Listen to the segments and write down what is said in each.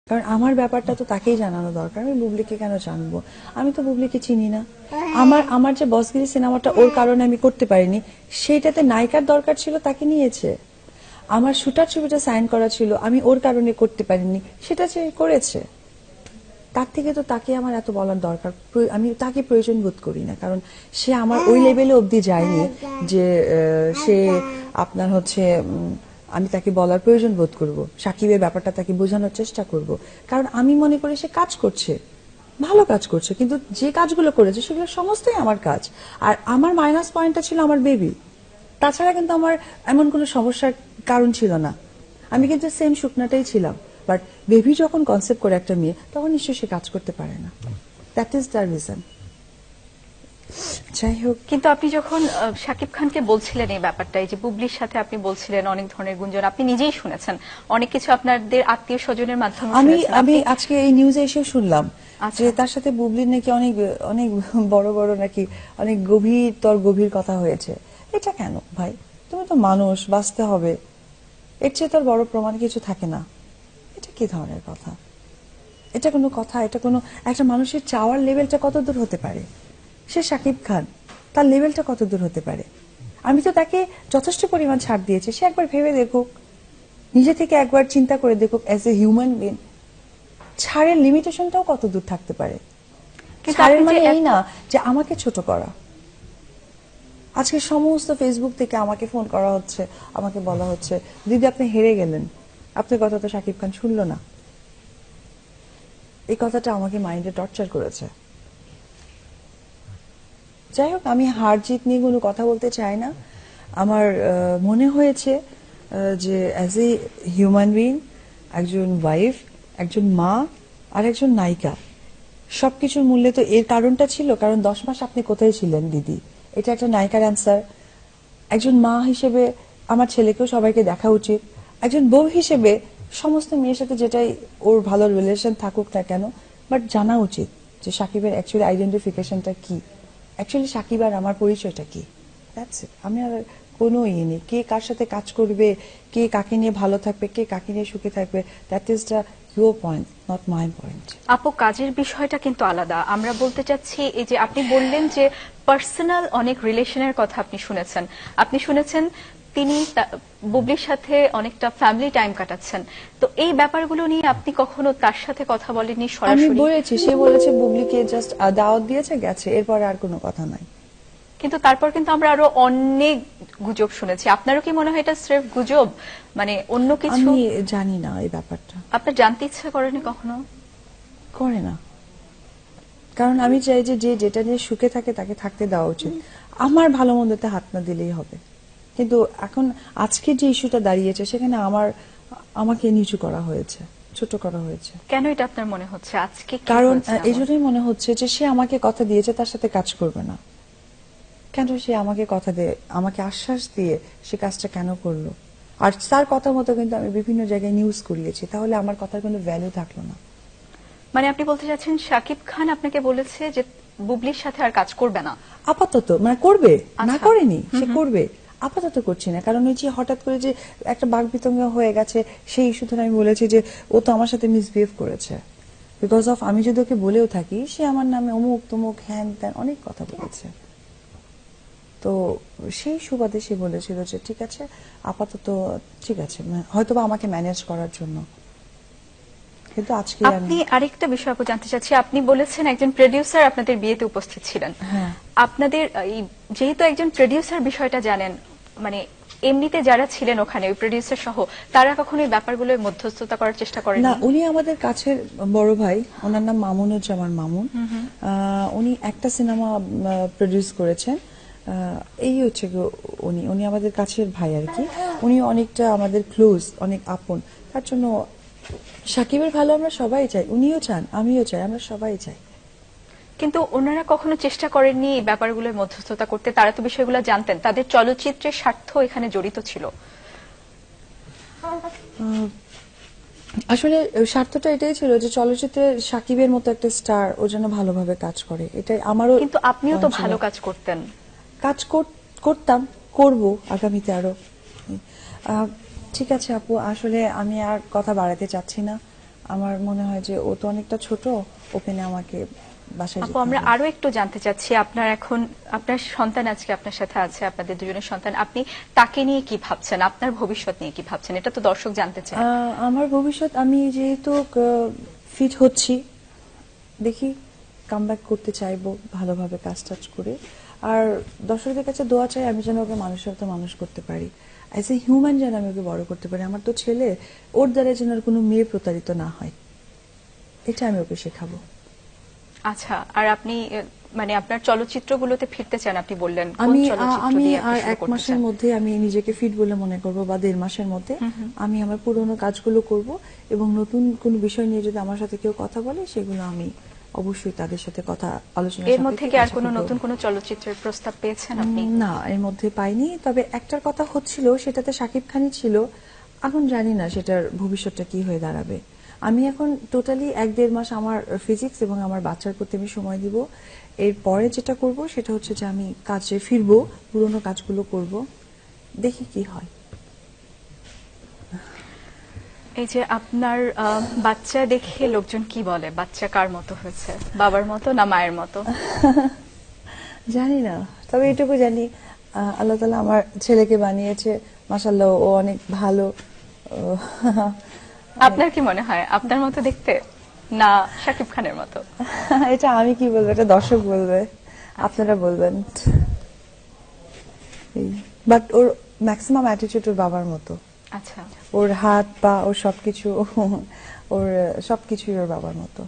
কারণ আমার ব্যাপারটা তো তাকেই জানানো দরকার। আমি বুবলিকে কেন জানবো? আমি তো বুবলিকে চিনি না। আমার যে বসগিরি সিনেমাটা ওর কারণে আমি করতে পারিনি, সেইটাতে নায়িকার দরকার ছিল, তাকে নিয়েছে। আমার শুটার ছবিটা সাইন করা ছিল, আমি ওর কারণে করতে পারিনি, সেটা সে করেছে। তার থেকে তো তাকে আমার এত বলার দরকার, আমি তাকে প্রয়োজন বোধ করি না। কারণ সে আমার ওই লেভেলে অবধি যায়নি যে সে আপনার হচ্ছে আমি তাকে বলার প্রয়োজন বোধ করব, সাকিবের ব্যাপারটা তাকে বোঝানোর চেষ্টা করব। কারণ আমি মনে করি সে কাজ করছে, ভালো কাজ করছে, কিন্তু যে কাজগুলো করেছে সেগুলো সমস্তই আমার কাজ। আর আমার মাইনাস পয়েন্টটা ছিল আমার বেবি। তাছাড়া কিন্তু আমার এমন কোনো সমস্যার কারণ ছিল না। আমি কিন্তু সেম শুকনাটাই ছিলাম। বাট বেবি যখন কনসেপ্ট করে একটা মেয়ে, তখন নিশ্চয়ই সে কাজ করতে পারে না। That is the reason. যাই হোক, কিন্তু আপনি যখন শাকিব খানকে বলছিলেন এই ব্যাপারটা, এই যে বুবলির সাথে আপনি বলছিলেন অনেক ধরনের গুঞ্জন, আপনি নিজেই শুনেছেন, অনেক কিছু আপনাদের আত্মীয় স্বজনের মাধ্যমে আমি আজকে এই নিউজে এসে শুনলাম আচ্ছা। যে তার সাথে বুবলির নাকি অনেক অনেক বড় বড় নাকি অনেক গভীর কথা হয়েছে। এটা কেন ভাই? তুমি তো মানুষ, বাঁচতে হবে, এর চেয়ে তোর বড় প্রমাণ কিছু থাকে না। এটা কি ধরনের কথা? এটা কোনো কথা? এটা কোনো একটা মানুষের চাওয়ার লেভেলটা কত দূর হতে পারে? সে শাকিব খান, তার লেভেলটা কত দূর হতে পারে? আমি তো তাকে যথেষ্ট পরিমাণ ছাড় দিয়েছি। সে একবার ভেবে দেখুক, নিজে থেকে একবার চিন্তা করে দেখুক, অ্যাজ এ হিউম্যান বিং ছাড়ের লিমিটেশনটাও কত দূর থাকতে পারে। ছাড়ের মানে এই না যে আমাকে ছোট করা। আজকে সমস্ত ফেসবুক থেকে আমাকে ফোন করা হচ্ছে, আমাকে বলা হচ্ছে দিদি আপনি হেরে গেলেন, আপনার কথা তো শাকিব খান শুনলো না। এই কথাটা আমাকে মাইন্ডে টর্চার করেছে। যাই হোক, আমি হার জিত নিয়ে কোনো কথা বলতে চাই না। আমার মনে হয়েছে যে অ্যাজ এ হিউম্যান বিং, একজন ওয়াইফ, একজন মা আর একজন নায়িকা, সবকিছুর মূল্যে তো এর কারণটা ছিল। কারণ 10 মাস আপনি কোথায় ছিলেন দিদি? এটা একটা নায়িকার অ্যান্সার। একজন মা হিসেবে আমার ছেলেকেও সবাইকে দেখা উচিত। একজন বউ হিসেবে সমস্ত মেয়ের সাথে যেটাই ওর ভালো রিলেশন থাকুক না কেন, বাট জানা উচিত যে সাকিবের অ্যাকচুয়ালি আইডেন্টিফিকেশনটা কি, অ্যাকচুয়ালি সাকিব আর আমার পরিচয়টা কি। That's it. আমি আর কোনো ইয়ে নেই, কে কার সাথে কাজ করবে, কে কাকে নিয়ে ভালো থাকবে, কে কাকে নিয়ে সুখে থাকবে, that is the your point, not my point. আপু, কাজের বিষয়টা কিন্তু আলাদা। আমরা বলতে চাচ্ছি, এই যে আপনি বললেন যে পার্সোনাল অনেক রিলেশনের কথা আপনি শুনেছেন তিনি বুবলির সাথে অনেকটা ফ্যামিলি টাইম কাটাচ্ছেন। তো এই ব্যাপারগুলো নিয়ে আপনি কখনো তার সাথে কথা বলেননি আমি সরাসরি? বলেছি, সে বলেছে বুবলিকে জাস্ট দাওয়াত দিয়েছে, গেছে, এরপরে আর কোনো কথা নাই। কিন্তু তারপর কিন্তু আমরা আরো অনেক গুজব শুনেছি। আপনারও কি মনে হয় এটা স্রেফ গুজব, মানে অন্য কিছু? আমি জানি না এই ব্যাপারটা। আপনার জানতে ইচ্ছা করেনি কখনো? করে না। কারণ আমি চাই যে যে যেটা নিয়ে সুখে থাকে তাকে থাকতে দেওয়া উচিত। আমার ভালো মন্দতে হাত না দিলেই হবে। কিন্তু এখন আজকে যে ইস্যুটা দাঁড়িয়েছে, সেখানে আমাকে নিচু করা হয়েছে, ছোট করা হয়েছে। কেন এটা আপনার মনে হচ্ছে আজকে? কারণ এই জন্যই মনে হচ্ছে যে সে আমাকে কথা দিয়েছে তার সাথে কাজ করবে না। কেন সে আমাকে কথা দিয়ে, আমাকে আশ্বাস দিয়ে সে কাজটা কেন করলো? আর তার কথা মতো কিন্তু আমি বিভিন্ন জায়গায় নিউজ করিয়েছি, তাহলে আমার কথার কোনো ভ্যালু থাকলো না। মানে আপনি বলতে চাচ্ছেন শাকিব খান আপনাকে বলেছে যে বুবলির সাথে আর কাজ করবে না? আপাতত মানে করবে না, আচ্ছা। করেনি, সে করবে। আপাতত করছি না, কারণ ওই যে হঠাৎ করে যে একটা বাকবিতঙ্গ হয়ে গেছে, সেই ইস্যু ধরে আমি বলেছি যে ও তো আমার সাথে মিসবিহেভ করেছে। বিকজ অফ আমি যদি ওকে বলেও থাকি, সে আমার নামে অমুক তমুক হ্যান ত্যান অনেক কথা বলেছে। তো সেই সুবাদে সে বলেছিল যে ঠিক আছে, আপাতত ঠিক আছে, হয়তোবা আমাকে ম্যানেজ করার জন্য। কিন্তু আজকে আপনি আরেকটা বিষয় আপু জানতে চাচ্ছি, আপনি বলেছেন একজন প্রোডিউসার আপনাদের বিয়েতে উপস্থিত ছিলেন। হ্যাঁ। আপনাদের যেহেতু একজন প্রোডিউসার বিষয়টা জানেন, মানে এমনিতে যারা ছিলেন ওখানে ওই প্রোডিউসার সহ, তারা কখনো এই ব্যাপারগুলো মধ্যস্থতা করার চেষ্টা করেন না, না? উনি আমাদের কাছের বড় ভাই, ওনার নাম মামুনুজ্জামান মামুন। উনি একটা সিনেমা প্রডিউস করেছেন। এই হচ্ছে উনি উনি আমাদের কাছের ভাই আর কি। উনি অনেকটা আমাদের ক্লোজ, অনেক আপন। তার জন্য সাকিবের ভালো আমরা সবাই চাই, উনিও চান, আমিও চাই, আমরা সবাই চাই। কিন্তু ওনারা কখনো চেষ্টা করেননি এই ব্যাপারগুলোর মধ্যস্থতা করতে? তারা তো বিষয়গুলো জানতেন, তাদের চলচ্চিত্রের স্বার্থ এখানে জড়িত ছিল। আসলে স্বার্থটা এটাই ছিল যে চলচ্চিত্রে সাকিবের মতো একটা স্টার ও যেন ভালোভাবে কাজ করে, এটাই আমারও। কিন্তু আপনিও তো ভালো কাজ করতেন। কাজ করতাম, করব আগামীতে আরো। ঠিক আছে আপু, আসলে আমি আর কথা বাড়াতে চাচ্ছি না। আমার মনে হয় যে ও তো অনেকটা ছোট, ওখানে আমাকে বাসায় আপু যেতে আমরা হবে। আরো একটু জানতে চাচ্ছি, আপনার এখন আপনার সন্তান আজকে আপনার সাথে আছে, আপনাদের দুজনের সন্তান, আপনি তাকে নিয়ে কি ভাবছেন, আপনার ভবিষ্যৎ নিয়ে কি ভাবছেন, এটা তো দর্শক জানতে চায়। আমার ভবিষ্যৎ, আমি যেহেতু ফিট হচ্ছি, দেখি কামব্যাক করতে চাইবো ভালোভাবে কাজ টাজ করে। আর দর্শকদের কাছে দোয়া চাই আমি যেন ওকে মানুষের মতো মানুষ করতে পারি, অ্যাজ এ হিউম্যান যেন আমি ওকে বড় করতে পারি। আমার তো ছেলে, ওর দ্বারা যেন আর কোনো মেয়ে প্রতারিত না হয়, এটা আমি ওকে শেখাবো। আচ্ছা, আর আপনি মানে আপনার চলচ্চিত্রগুলোতে ফিরতে চান, আপনি বললেন কোন আমি চলচ্চিত্র আমি দিয়ে আপনি আর শুরু 1 করতে মাসের চান? মধ্যে আমি নিজেকে ফিট বলে মনে করব, বা 1.5 মাসের মধ্যে আমি আমার পুরোনো কাজগুলো করব, এবং নতুন কোন বিষয় নিয়ে যদি আমার সাথে কেউ কথা বলে সেগুলো আমি অবশ্যই তাদের সাথে কথা আলোচনা এর মধ্যে কি আর কোনো নতুন কোনো চলচ্চিত্রের প্রস্তাব পেয়েছেন আপনি? না, এর মধ্যে পাইনি। তবে একটার কথা হচ্ছিল, সেটাতে শাকিব খানই ছিল। এখন জানি না সেটার ভবিষ্যৎটা কি হয়ে দাঁড়াবে। আমি এখন টোটালি 1-1.5 মাস আমার ফিজিক্স এবং আমার বাচ্চার প্রতি আমি সময় দিব। এরপরে যেটা করব সেটা হচ্ছে যে আমি কাজে ফিরবো, পুরোনো কাজগুলো করব, দেখি কি হয়। এই যে আপনার বাচ্চা দেখে লোকজন কি বলে, বাচ্চা কার মতো হয়েছে, বাবার মতো না মায়ের মতো? জানি না, তবে এটুকু জানি আল্লাহ তাআলা আমার ছেলেকে বানিয়েছে, মাশাআল্লাহ ও অনেক ভালো। আপনার কি মনে হয় আপনার মতো দেখতে না শাকিব খানের মতো? এটা আমি কি বলবো, এটা দর্শক বলবে, আপনারা বলবেন। বাট ওর ম্যাক্সিমাম অ্যাটিটিউড ওর বাবার মতো, আচ্ছা, ওর হাত পা ওর সবকিছু, ওর সবকিছুই ওর বাবার মতো।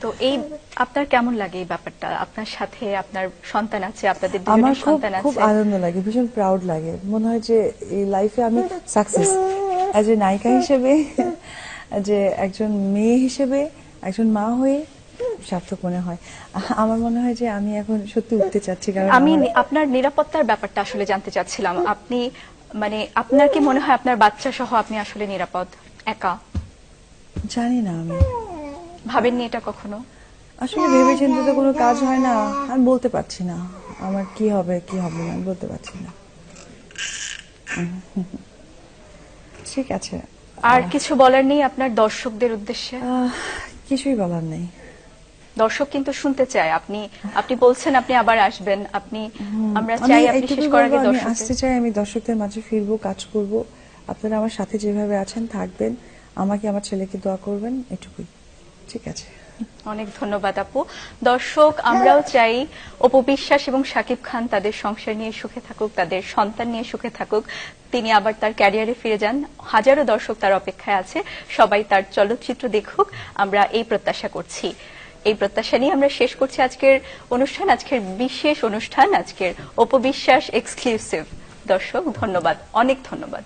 তো এই আপনার কেমন লাগে এই ব্যাপারটা? আপনার সাথে আপনার সন্তান আছে, আপনাদের আমার দুজনের খুব সন্তান খুব আছে। আনন্দ লাগে, ভীষণ প্রাউড লাগে, মনে হয় যে এই লাইফে আমি সাকসেস অ্যাজ এ নায়িকা হিসেবে, যে একজন মেয়ে হিসেবে, একজন মা হয়ে সার্থক মনে হয়। আমার মনে হয় যে আমি এখন সত্যি উঠতে চাচ্ছি, কারণ আমি আমার আপনার নিরাপত্তার ব্যাপারটা আসলে জানতে চাচ্ছিলাম। আপনি মানে আপনার কি মনে হয় আপনার বাচ্চা সহ আপনি আসলে নিরাপদ একা? জানি না, আমি ভাবেননি এটা কখনো? আসলে ভেবে চিন্তে তো কোনো কাজ হয় না, আমি বলতে পারছি না আমার কি হবে কি হবে না, আমি বলতে পারছি না। ঠিক আছে, আর কিছু বলার নেই আপনার দর্শকদের উদ্দেশ্যে? কিছুই বলার নেই। দর্শক কিন্তু শুনতে চায়, আপনি আপনি বলছেন আপনি আবার আসবেন, আপনি আমরা আমি চাই আপনি এইটুকুই শেষ করার বলবো, আগে আমি দর্শকদের। আসতে চাই, আমি দর্শকদের মাঝে ফিরবো, কাজ করব। আপনারা আমার সাথে যেভাবে আছেন থাকবেন, আমাকে আমার ছেলেকে দোয়া করবেন, এটুকুই। ঠিক আছে, অনেক ধন্যবাদ আপু। দর্শক, আমরাও চাই অপু বিশ্বাস এবং শাকিব খান তাদের সংসার নিয়ে সুখে থাকুক, তাদের সন্তান নিয়ে সুখে থাকুক, তিনি আবার তার ক্যারিয়ারে ফিরে যান। হাজারো দর্শক তার অপেক্ষায় আছে, সবাই তার চলচ্চিত্র দেখুক, আমরা এই প্রত্যাশা করছি। এই প্রত্যাশা নিয়ে আমরা শেষ করছি আজকের অনুষ্ঠান, আজকের বিশেষ অনুষ্ঠান, আজকের অপু বিশ্বাস এক্সক্লুসিভ। দর্শক ধন্যবাদ, অনেক ধন্যবাদ।